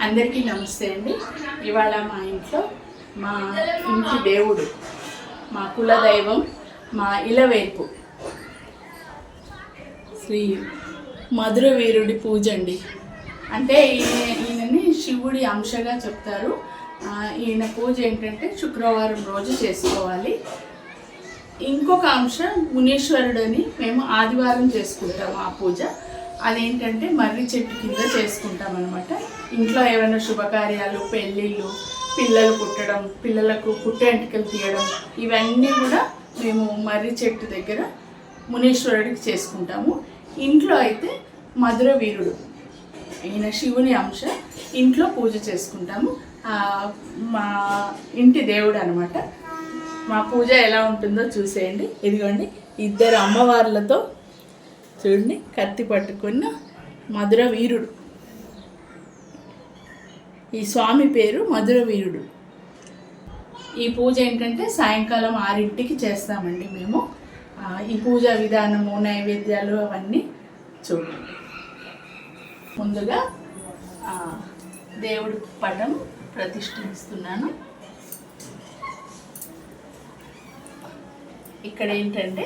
అందరికీ నమస్తే అండి. ఇవాళ మా ఇంట్లో మా ఇంటి దేవుడు, మా కులదైవం, మా ఇలవేల్పు శ్రీ మధుర వీరుడి పూజ అండి. అంటే ఈయనని శివుడి అంశగా చెప్తారు. ఈయన పూజ ఏంటంటే శుక్రవారం రోజు చేసుకోవాలి. ఇంకొక అంశం మునీశ్వరుడని మేము ఆదివారం చేసుకుంటాము ఆ పూజ. అదేంటంటే మర్రి చెట్టు కింద చేసుకుంటాం అనమాట. ఇంట్లో ఏమైనా శుభకార్యాలు, పెళ్ళిళ్ళు, పిల్లలు పుట్టడం, పిల్లలకు పుట్టే ఎంటికలు తీయడం, ఇవన్నీ కూడా మేము మర్రి చెట్టు దగ్గర మునీశ్వరుడికి చేసుకుంటాము. ఇంట్లో అయితే మధుర వీరుడు, ఈయన శివుని అంశ, ఇంట్లో పూజ చేసుకుంటాము. మా ఇంటి దేవుడు అనమాట. మా పూజ ఎలా ఉంటుందో చూసేయండి. ఇదిగోండి, ఇద్దరు అమ్మవార్లతో చూడండి, కత్తి పట్టుకున్న మధుర వీరుడు. ఈ స్వామి పేరు మధుర వీరుడు. ఈ పూజ ఏంటంటే సాయంకాలం 6ంటికి చేస్తామండి మేము. ఈ పూజా విధానము, నైవేద్యాలు అవన్నీ చూడండి. ముందుగా దేవుడి పటం ప్రతిష్ఠిస్తున్నాను. ఇక్కడ ఏంటంటే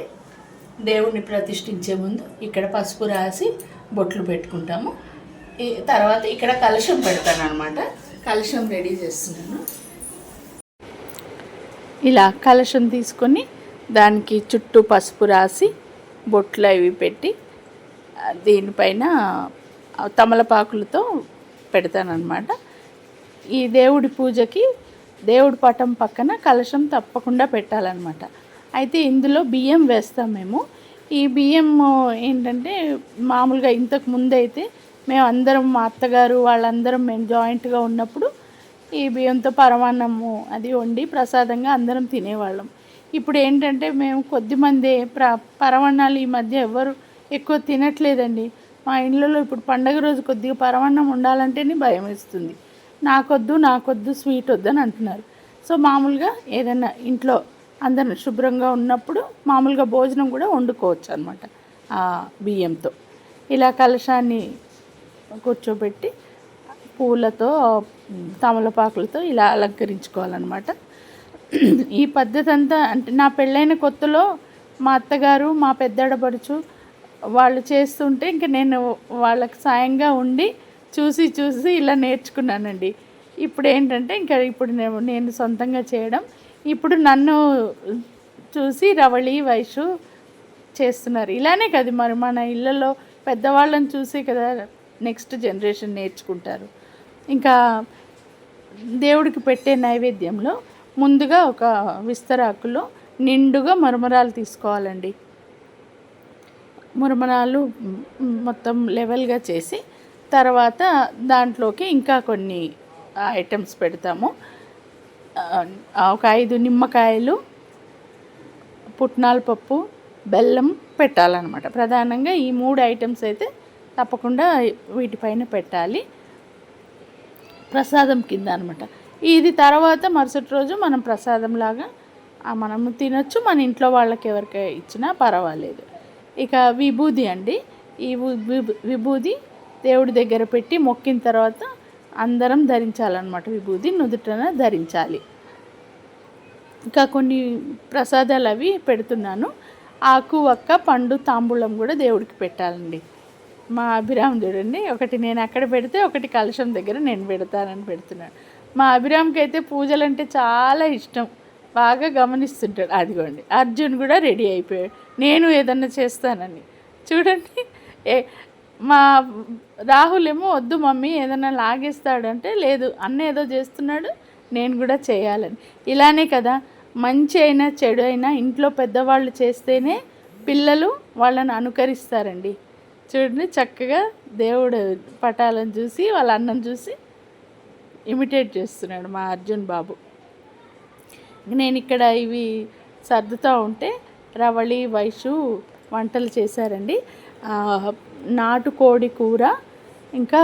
దేవుడిని ప్రతిష్ఠించే ముందు ఇక్కడ పసుపు రాసి బొట్లు పెట్టుకుంటాము. తర్వాత ఇక్కడ కలశం పెడతాను అనమాట. కలశం రెడీ చేస్తున్నాను. ఇలా కలశం తీసుకొని దానికి చుట్టూ పసుపు రాసి బొట్లు అవి పెట్టి దీనిపైన తమలపాకులతో పెడతానమాట. ఈ దేవుడి పూజకి దేవుడి పటం పక్కన కలశం తప్పకుండా పెట్టాలన్నమాట. అయితే ఇందులో బియ్యం వేస్తాం మేము. ఈ బియ్యం ఏంటంటే మామూలుగా ఇంతకు ముందు అయితే మేము అందరం, మా అత్తగారు వాళ్ళందరం మేము జాయింట్గా ఉన్నప్పుడు ఈ బియ్యంతో పరమాన్నము అది వండి ప్రసాదంగా అందరం తినేవాళ్ళం. ఇప్పుడు ఏంటంటే మేము కొద్దిమంది పరమాన్నాలు ఈ మధ్య ఎవరు ఎక్కువ తినట్లేదండి. మా ఇళ్ళలో ఇప్పుడు పండగ రోజు కొద్దిగా పరమాన్నం ఉండాలంటేనే భయం వేస్తుంది. నాకొద్దు స్వీట్ వద్దని అంటున్నారు. సో మామూలుగా ఏదైనా ఇంట్లో అందరం శుభ్రంగా ఉన్నప్పుడు మామూలుగా భోజనం కూడా వండుకోవచ్చు అనమాట. ఆ బియ్యంతో ఇలా కలశాన్ని కూర్చోబెట్టి పూలతో, తమలపాకులతో ఇలా అలంకరించుకోవాలన్నమాట. ఈ పద్ధతి అంతా అంటే నా పెళ్ళైన కొత్తలో మా అత్తగారు, మా పెద్దడపడుచు వాళ్ళు చేస్తుంటే ఇంక నేను వాళ్ళకి సాయంగా ఉండి చూసి ఇలా నేర్చుకున్నానండి. ఇప్పుడు ఏంటంటే ఇప్పుడు నేను సొంతంగా చేయడం. ఇప్పుడు నన్ను చూసి రవళి, వైషు చేస్తున్నారు. ఇలానే కదా మరి మన ఇళ్ళల్లో పెద్దవాళ్ళని చూసి కదా నెక్స్ట్ జనరేషన్ నేర్చుకుంటారు. ఇంకా దేవుడికి పెట్టే నైవేద్యంలో ముందుగా ఒక విస్తరాకులో నిండుగా మరమరాలు తీసుకోవాలండి. మురమరాలు మొత్తం లెవెల్గా చేసి తర్వాత దాంట్లోకి ఇంకా కొన్ని ఐటమ్స్ పెడతాము. ఒక 5 నిమ్మకాయలు, పుట్నాల పప్పు, బెల్లం పెట్టాలన్నమాట. ప్రధానంగా ఈ 3 ఐటమ్స్ అయితే తప్పకుండా వీటిపైన పెట్టాలి, ప్రసాదం కింద అనమాట. ఇది తర్వాత మరుసటి రోజు మనం ప్రసాదంలాగా మనము తినొచ్చు, మన ఇంట్లో వాళ్ళకి ఎవరికి ఇచ్చినా పర్వాలేదు. ఇక విభూది అండి. ఈ విభూది దేవుడి దగ్గర పెట్టి మొక్కిన తర్వాత అందరం ధరించాలన్నమాట. విభూది నుదుటన ధరించాలి. ఇంకా కొన్ని ప్రసాదాలు అవి పెడుతున్నాను. ఆకు, వక్క, పండు, తాంబూలం కూడా దేవుడికి పెట్టాలండి. మా అభిరామ్ చూడండి, ఒకటి నేను అక్కడ పెడితే ఒకటి కలశం దగ్గర నేను పెడతానని పెడుతున్నాను. మా అభిరామ్కి అయితే పూజలు అంటే చాలా ఇష్టం, బాగా గమనిస్తుంటాడు. అదిగోండి, అర్జున్ కూడా రెడీ అయిపోయాడు నేను ఏదన్నా చేస్తానని. చూడండి, మా రాహుల్ ఏమో వద్దు మమ్మీ ఏదైనా లాగేస్తాడు అంటే, లేదు అన్న ఏదో చేస్తున్నాడు నేను కూడా చేయాలని. ఇలానే కదా మంచి అయినా చెడు అయినా ఇంట్లో పెద్దవాళ్ళు చేస్తేనే పిల్లలు వాళ్ళని అనుకరిస్తారండి. చూడండి, చక్కగా దేవుడు పటాలను చూసి వాళ్ళ అన్నం చూసి ఇమిటేట్ చేస్తున్నాడు మా అర్జున్ బాబు. నేను ఇక్కడ ఇవి సర్దుతూ ఉంటే రవళి, వైషు వంటలు చేశారండి. నాటుకోడి కూర, ఇంకా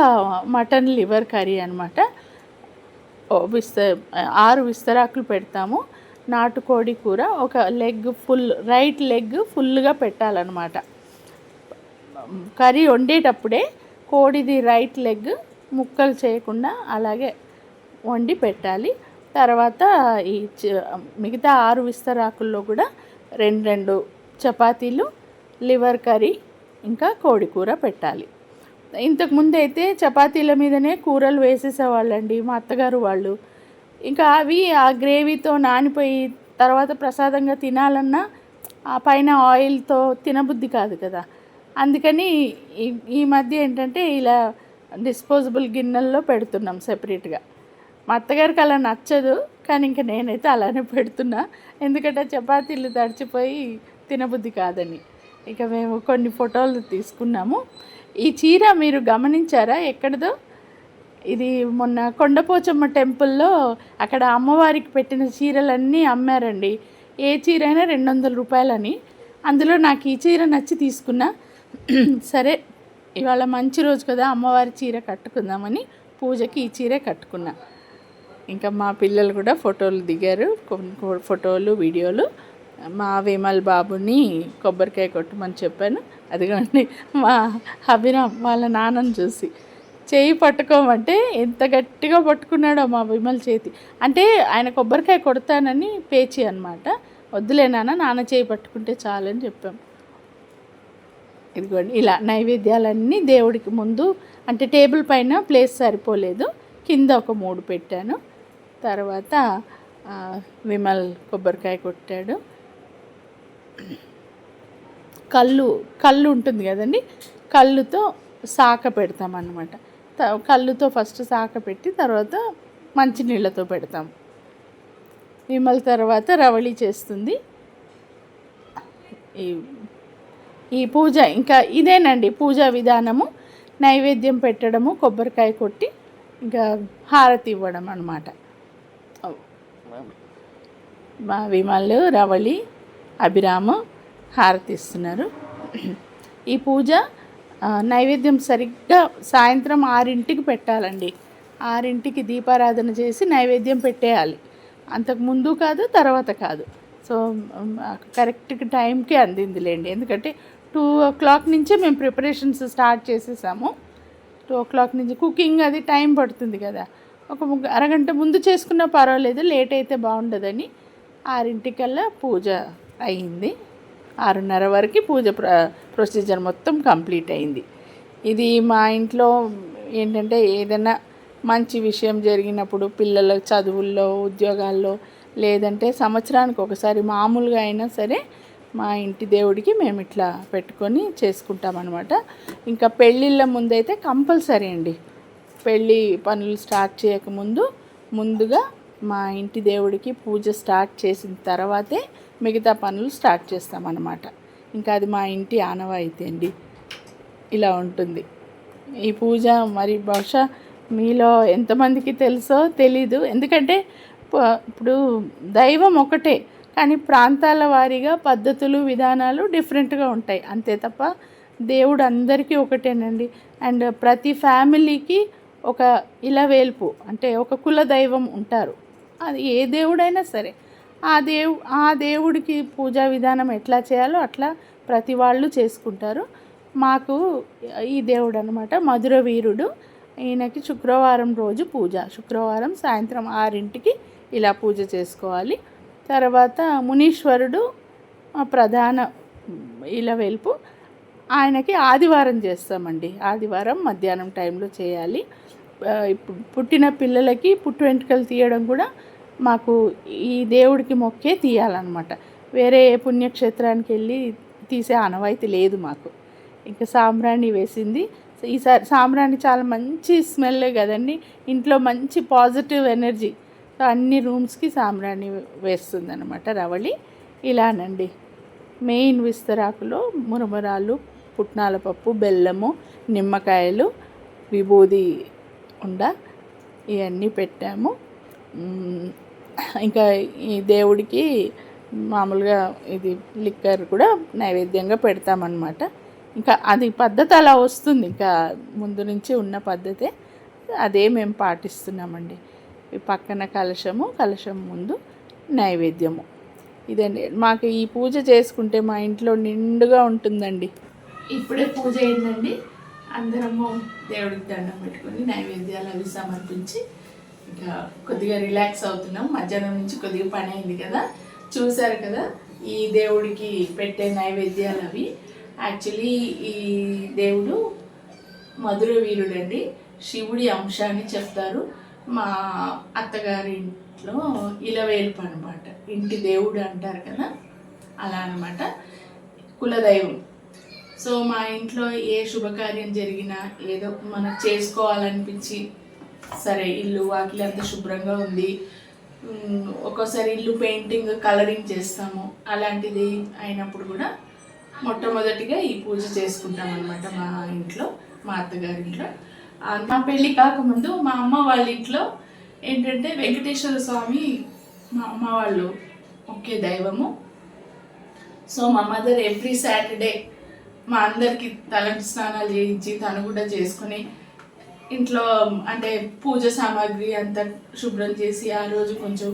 మటన్ లివర్ కర్రీ అనమాట. 6 విస్తరాకులు పెడతాము. నాటుకోడి కూర, ఒక లెగ్ రైట్ లెగ్ ఫుల్గా పెట్టాలన్నమాట. కర్రీ వండేటప్పుడే కోడిది రైట్ లెగ్ ముక్కలు చేయకుండా అలాగే వండి పెట్టాలి. తర్వాత ఈ మిగతా 6 విస్తరాకుల్లో కూడా 2 చపాతీలు, లివర్ కర్రీ, ఇంకా కోడి కూర పెట్టాలి. ఇంతకుముందు అయితే చపాతీల మీదనే కూరలు వేసేసేవాళ్ళండి మా అత్తగారు వాళ్ళు. ఇంకా అవి ఆ గ్రేవీతో నానిపోయి తర్వాత ప్రసాదంగా తినాలన్నా ఆ పైన ఆయిల్తో తినబుద్ధి కాదు కదా. అందుకని ఈ మధ్య ఏంటంటే ఇలా డిస్పోజబుల్ గిన్నెల్లో పెడుతున్నాం సెపరేట్గా. మా అత్తగారికి అలా నచ్చదు, కానీ ఇంకా నేనైతే అలానే పెడుతున్నా, ఎందుకంటే చపాతీలు తడిచిపోయి తినబుద్ధి కాదని. ఇక మేము కొన్ని ఫోటోలు తీసుకున్నాము. ఈ చీర మీరు గమనించారా ఎక్కడిదో? ఇది మొన్న కొండపోచమ్మ టెంపుల్లో అక్కడ అమ్మవారికి పెట్టిన చీరలన్నీ అమ్మారండి. ఏ చీర అయినా 200 రూపాయలని. అందులో నాకు ఈ చీర నచ్చి తీసుకున్నా. సరే ఇవాళ మంచి రోజు కదా, అమ్మవారి చీర కట్టుకుందామని పూజకి ఈ చీరే కట్టుకున్నా. ఇంకా మా పిల్లలు కూడా ఫోటోలు దిగారు, కొన్ని ఫోటోలు వీడియోలు. మా విమల్ బాబుని కొబ్బరికాయ కొట్టమని చెప్పాను. అదిగోండి మా అభిరామ్ వాళ్ళ నాన్నని చూసి చేయి పట్టుకోమంటే ఎంత గట్టిగా పట్టుకున్నాడో మా విమల్ చేతి. అంటే ఆయన కొబ్బరికాయ కొడతానని పేచి అనమాట. వద్దులే నాన్న చేయి పట్టుకుంటే చాలని చెప్పాం. ఇదిగోండి ఇలా నైవేద్యాలన్నీ దేవుడికి ముందు, అంటే టేబుల్ పైన ప్లేస్ సరిపోలేదు, కింద ఒక 3 పెట్టాను. తర్వాత విమల్ కొబ్బరికాయ కొట్టాడు. కళ్ళు ఉంటుంది కదండి, కళ్ళుతో శాఖ పెడతామన్నమాట. కళ్ళుతో ఫస్ట్ శాఖ పెట్టి తర్వాత మంచినీళ్ళతో పెడతాం. విమల్ తర్వాత రవళి చేస్తుంది. ఈ పూజ ఇంకా ఇదేనండి పూజా విధానము. నైవేద్యం పెట్టడము, కొబ్బరికాయ కొట్టి ఇంకా హారతి ఇవ్వడం అన్నమాట. మా విమల్, రవళి, అభిరాము హారతి ఇస్తున్నారు. ఈ పూజ నైవేద్యం సరిగ్గా సాయంత్రం 6ంటికి పెట్టాలండి. 6ంటికి దీపారాధన చేసి నైవేద్యం పెట్టేయాలి. అంతకు ముందు కాదు, తర్వాత కాదు. సో కరెక్ట్ టైంకి అందిందిలేండి. ఎందుకంటే 2 నుంచే మేము ప్రిపరేషన్స్ స్టార్ట్ చేసేసాము. 2 నుంచి కుకింగ్ అది టైం పడుతుంది కదా. ఒక అరగంట ముందు చేసుకున్నా పర్వాలేదు, లేట్ అయితే బాగుండదని 6ంటికల్లా పూజ అయింది. 6:30 వరకు పూజ ప్రొసీజర్ మొత్తం కంప్లీట్ అయింది. ఇది మా ఇంట్లో ఏంటంటే ఏదైనా మంచి విషయం జరిగినప్పుడు, పిల్లల చదువుల్లో, ఉద్యోగాల్లో, లేదంటే సంవత్సరానికి ఒకసారి మామూలుగా అయినా సరే మా ఇంటి దేవుడికి మేము ఇట్లా పెట్టుకొని చేసుకుంటామన్నమాట. ఇంకా పెళ్ళిళ్ళ ముందైతే కంపల్సరీ అండి, పెళ్ళి పనులు స్టార్ట్ చేయకముందు ముందుగా మా ఇంటి దేవుడికి పూజ స్టార్ట్ చేసిన తర్వాతే మిగతా పనులు స్టార్ట్ చేస్తామన్నమాట. ఇంకా అది మా ఇంటి ఆనవాయితీ అండి. ఇలా ఉంటుంది ఈ పూజ. మరి బహుశా మీలో ఎంతమందికి తెలుసో తెలీదు, ఎందుకంటే ఇప్పుడు దైవం ఒకటే, కానీ ప్రాంతాల వారీగా పద్ధతులు, విధానాలు డిఫరెంట్గా ఉంటాయి అంతే తప్ప దేవుడు అందరికీ ఒకటేనండి. అండ్ ప్రతి ఫ్యామిలీకి ఒక ఇలవేల్పు, అంటే ఒక కుల దైవం ఉంటారు. అది ఏ దేవుడైనా సరే ఆ దేవుడికి పూజా విధానం ఎట్లా చేయాలో అట్లా ప్రతి వాళ్ళు చేసుకుంటారు. మాకు ఈ దేవుడు అనమాట మధుర వీరుడు. ఈయనకి శుక్రవారం రోజు పూజ, శుక్రవారం సాయంత్రం 6ంటికి ఇలా పూజ చేసుకోవాలి. తర్వాత మునీశ్వరుడు ప్రధాన ఇలవేల్పు, ఆయనకి ఆదివారం చేస్తామండి. ఆదివారం మధ్యాహ్నం టైంలో చేయాలి. పుట్టిన పిల్లలకి పుట్టు వెంట్రుకలు తీయడం కూడా మాకు ఈ దేవుడికి మొక్కే తీయాలన్నమాట. వేరే పుణ్యక్షేత్రానికి వెళ్ళి తీసే ఆనవాయితీ లేదు మాకు. ఇంకా సాంబ్రాణి వేసింది. ఈసారి సాంబ్రాణి చాలా మంచి స్మెల్ కదండి, ఇంట్లో మంచి పాజిటివ్ ఎనర్జీ. సో అన్ని రూమ్స్కి సాంబ్రాణి వేస్తుంది అనమాట రవళి. ఇలానండి మెయిన్ విస్తరాకులో మురమురాలు, పుట్నాల పప్పు, బెల్లము, నిమ్మకాయలు, విభూది ఉండ ఇవన్నీ పెట్టాము. ఇంకా ఈ దేవుడికి మామూలుగా ఇది లిక్కర్ కూడా నైవేద్యంగా పెడతామన్నమాట. ఇంకా అది పద్ధతి అలా వస్తుంది, ఇంకా ముందు నుంచి ఉన్న పద్ధతే, అదే మేము పాటిస్తున్నామండి. ఈ పక్కన కలశం ముందు నైవేద్యము. ఇదండి మాకు ఈ పూజ చేసుకుంటే మా ఇంట్లో నిండుగా ఉంటుందండి. ఇప్పుడే పూజ అయిందండి. అందరము దేవుడికి దండం పెట్టుకొని నైవేద్యాలు అవి సమర్పించి ఇంకా కొద్దిగా రిలాక్స్ అవుతున్నాం. మధ్యాహ్నం నుంచి కొద్దిగా పని అయింది కదా, చూశారు కదా ఈ దేవుడికి పెట్టే నైవేద్యాలు అవి. యాక్చువల్లీ ఈ దేవుడు మధుర వీరుడండి, శివుడి అంశ అని చెప్తారు. మా అత్తగారి ఇంట్లో ఇలవేల్పు అనమాట, ఇంటి దేవుడు అంటారు కదా, అలా అనమాట, కులదైవం. సో మా ఇంట్లో ఏ శుభకార్యం జరిగినా ఏదో మనం చేసుకోవాలనిపించి, సరే ఇల్లు వాకిలి అంత శుభ్రంగా ఉంది, ఒక్కోసారి ఇల్లు పెయింటింగ్ కలరింగ్ చేస్తాము, అలాంటిది అయినప్పుడు కూడా మొట్టమొదటిగా ఈ పూజ చేసుకుంటాం అనమాట మా ఇంట్లో, మా అత్తగారింట్లో. మా పెళ్ళి కాకముందు మా అమ్మ వాళ్ళ ఇంట్లో ఏంటంటే వెంకటేశ్వర స్వామి మా అమ్మ వాళ్ళు ఒకే దైవము. సో మా మదర్ ఎవ్రీ సాటర్డే మా అందరికి తలంటి స్నానాలు చేయించి తను కూడా చేసుకుని ఇంట్లో అంటే పూజ సామాగ్రి అంతా శుభ్రం చేసి ఆ రోజు కొంచెం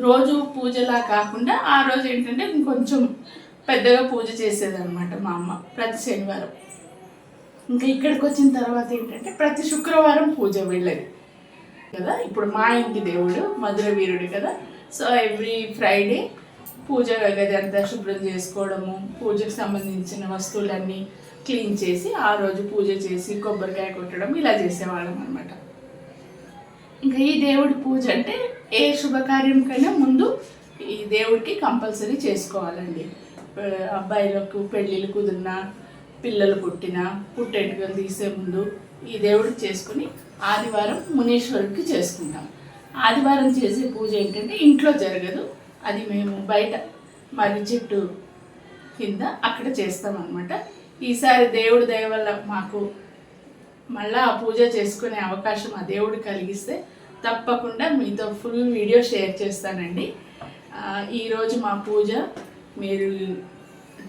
రోజు పూజలా కాకుండా ఆ రోజు ఏంటంటే ఇంకొంచెం పెద్దగా పూజ చేసేదన్నమాట మా అమ్మ ప్రతి శనివారం. ఇంకా ఇక్కడికి వచ్చిన తర్వాత ఏంటంటే ప్రతి శుక్రవారం పూజ వెళ్ళేది కదా. ఇప్పుడు మా ఇంటి దేవుడు మధుర వీరుడు కదా, సో ఎవ్రీ ఫ్రైడే పూజ గది అంతా శుభ్రం చేసుకోవడము, పూజకు సంబంధించిన వస్తువులన్నీ క్లీన్ చేసి ఆ రోజు పూజ చేసి కొబ్బరికాయ కొట్టడం ఇలా చేసేవాళ్ళం అనమాట. ఇంకా ఈ దేవుడి పూజ అంటే ఏ శుభకార్యంకైనా ముందు ఈ దేవుడికి కంపల్సరీ చేసుకోవాలండి. అబ్బాయిలకు పెళ్ళిళ్ళు కుదిరినా, పిల్లలు పుట్టినా, పుట్టెంటుకలు తీసే ముందు ఈ దేవుడికి చేసుకుని ఆదివారం మునీశ్వరుడికి చేసుకుంటాం. ఆదివారం చేసే పూజ ఏంటంటే ఇంట్లో జరగదు, అది మేము బయట మర్రి చెట్టు కింద అక్కడ చేస్తామన్నమాట. ఈసారి దేవుడి దయ వల్ల మాకు మళ్ళీ ఆ పూజ చేసుకునే అవకాశం ఆ దేవుడు కలిగిస్తే తప్పకుండా మీతో ఫుల్ వీడియో షేర్ చేస్తానండి. ఈరోజు మా పూజ మీరు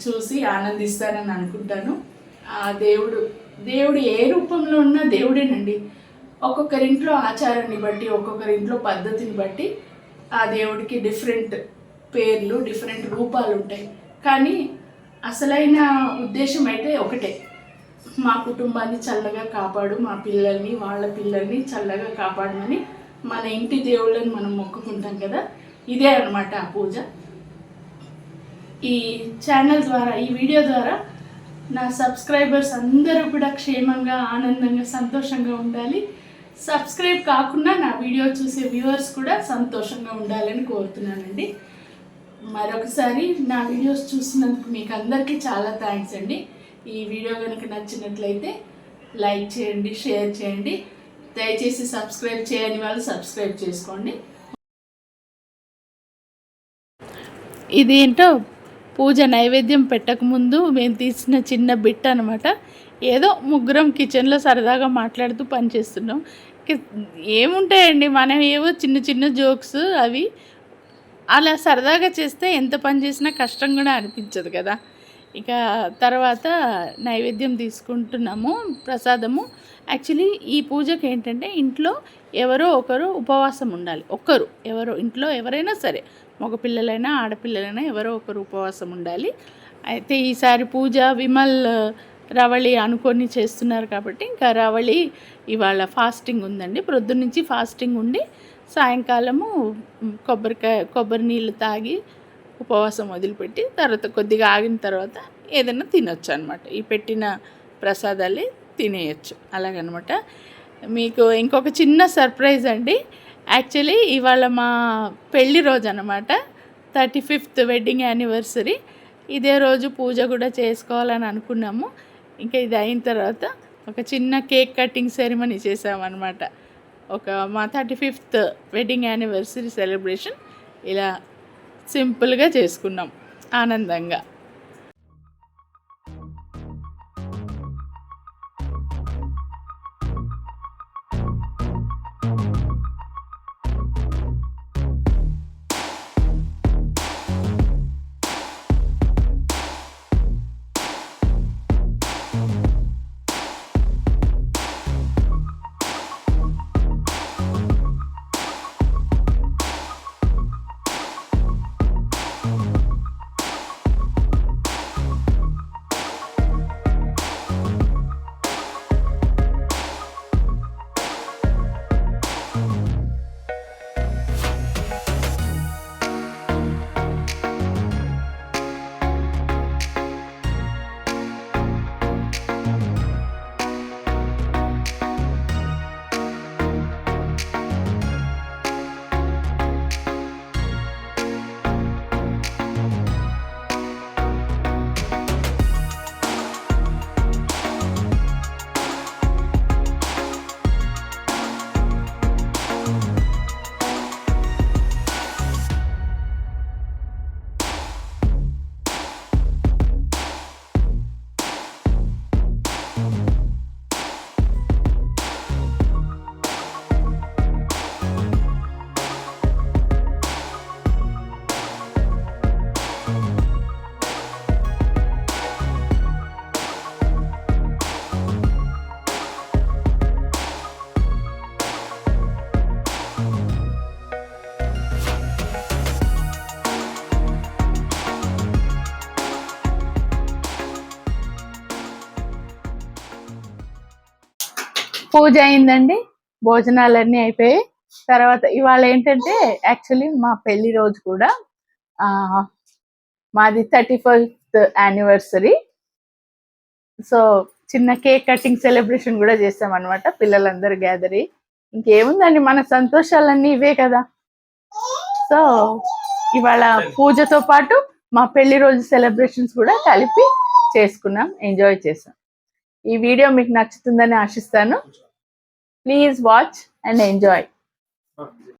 చూసి ఆనందిస్తారని అనుకుంటాను. ఆ దేవుడు ఏ రూపంలో ఉన్నా దేవుడేనండి. ఒక్కొక్కరింట్లో ఆచారాన్ని బట్టి, ఒక్కొక్కరింట్లో పద్ధతిని బట్టి ఆ దేవుడికి డిఫరెంట్ పేర్లు, డిఫరెంట్ రూపాలు ఉంటాయి. కానీ అసలైన ఉద్దేశం అయితే ఒకటే, మా కుటుంబాన్ని చల్లగా కాపాడు, మా పిల్లల్ని వాళ్ళ పిల్లల్ని చల్లగా కాపాడమని మన ఇంటి దేవుళ్ళని మనం మొక్కుకుంటాం కదా, ఇదే అన్నమాట ఆ పూజ. ఈ ఛానల్ ద్వారా, ఈ వీడియో ద్వారా నా సబ్స్క్రైబర్స్ అందరూ కూడా క్షేమంగా, ఆనందంగా, సంతోషంగా ఉండాలి. సబ్స్క్రైబ్ కాకుండా నా వీడియో చూసే వ్యూవర్స్ కూడా సంతోషంగా ఉండాలని కోరుతున్నానండి. మరొకసారి నా వీడియోస్ చూసినందుకు మీకు అందరికీ చాలా థ్యాంక్స్ అండి. ఈ వీడియో కనుక నచ్చినట్లయితే లైక్ చేయండి, షేర్ చేయండి. దయచేసి సబ్స్క్రైబ్ చేయని వాళ్ళు సబ్స్క్రైబ్ చేసుకోండి. ఇది ఏంటో పూజ నైవేద్యం పెట్టకముందు మేము తీసిన చిన్న బిట్ అనమాట. ఏదో ముగ్గురం కిచెన్లో సరదాగా మాట్లాడుతూ పనిచేస్తున్నాం. ఏముంటాయండి, మనం ఏవో చిన్న చిన్న జోక్స్ అవి అలా సరదాగా చేస్తే ఎంత పని చేసినా కష్టం కూడా అనిపించదు కదా. ఇక తర్వాత నైవేద్యం తీసుకుంటున్నాము, ప్రసాదము. యాక్చువల్లీ ఈ పూజకి ఏంటంటే ఇంట్లో ఎవరో ఒకరు ఉపవాసం ఉండాలి. ఎవరో ఇంట్లో ఎవరైనా సరే, మగ పిల్లలైనా ఆడపిల్లలైనా ఎవరో ఒకరు ఉపవాసం ఉండాలి. అయితే ఈసారి పూజ విమల్ రవళి అనుకొని చేస్తున్నారు కాబట్టి ఇంకా రవళి ఇవాళ ఫాస్టింగ్ ఉందండి. ప్రొద్దునుంచి ఫాస్టింగ్ ఉండి సాయంకాలము కొబ్బరి నీళ్ళు తాగి ఉపవాసం వదిలిపెట్టి తర్వాత కొద్దిగా ఆగిన తర్వాత ఏదైనా తినొచ్చు అనమాట. ఈ పెట్టిన ప్రసాదాలే తినేయచ్చు అలాగనమాట. మీకు ఇంకొక చిన్న సర్ప్రైజ్ అండి. యాక్చువల్లీ ఇవాళ మా పెళ్లి రోజు అనమాట, 35th వెడ్డింగ్ యానివర్సరీ. ఇదే రోజు పూజ కూడా చేసుకోవాలని అనుకున్నాము. ఇంకా ఇది అయిన తర్వాత ఒక చిన్న కేక్ కటింగ్ సెరమనీ చేసామన్నమాట. మా 35th వెడ్డింగ్ యానివర్సరీ సెలబ్రేషన్ ఇలా సింపుల్గా చేసుకున్నాం ఆనందంగా. పూజ అయిందండి, భోజనాలన్నీ అయిపోయాయి. తర్వాత ఇవాళ ఏంటంటే యాక్చువల్లీ మా పెళ్లి రోజు కూడా మాది 31st యానివర్సరీ. సో చిన్న కేక్ కటింగ్ సెలబ్రేషన్ కూడా చేస్తాం అనమాట, పిల్లలందరూ గ్యాదర్ అయ్యి. ఇంకేముందండి, మన సంతోషాలన్నీ ఇవే కదా. సో ఇవాళ పూజతో పాటు మా పెళ్లి రోజు సెలబ్రేషన్స్ కూడా కలిపి చేసుకున్నాం, ఎంజాయ్ చేసాం. ఈ వీడియో మీకు నచ్చుతుందని ఆశిస్తాను. Please watch and enjoy.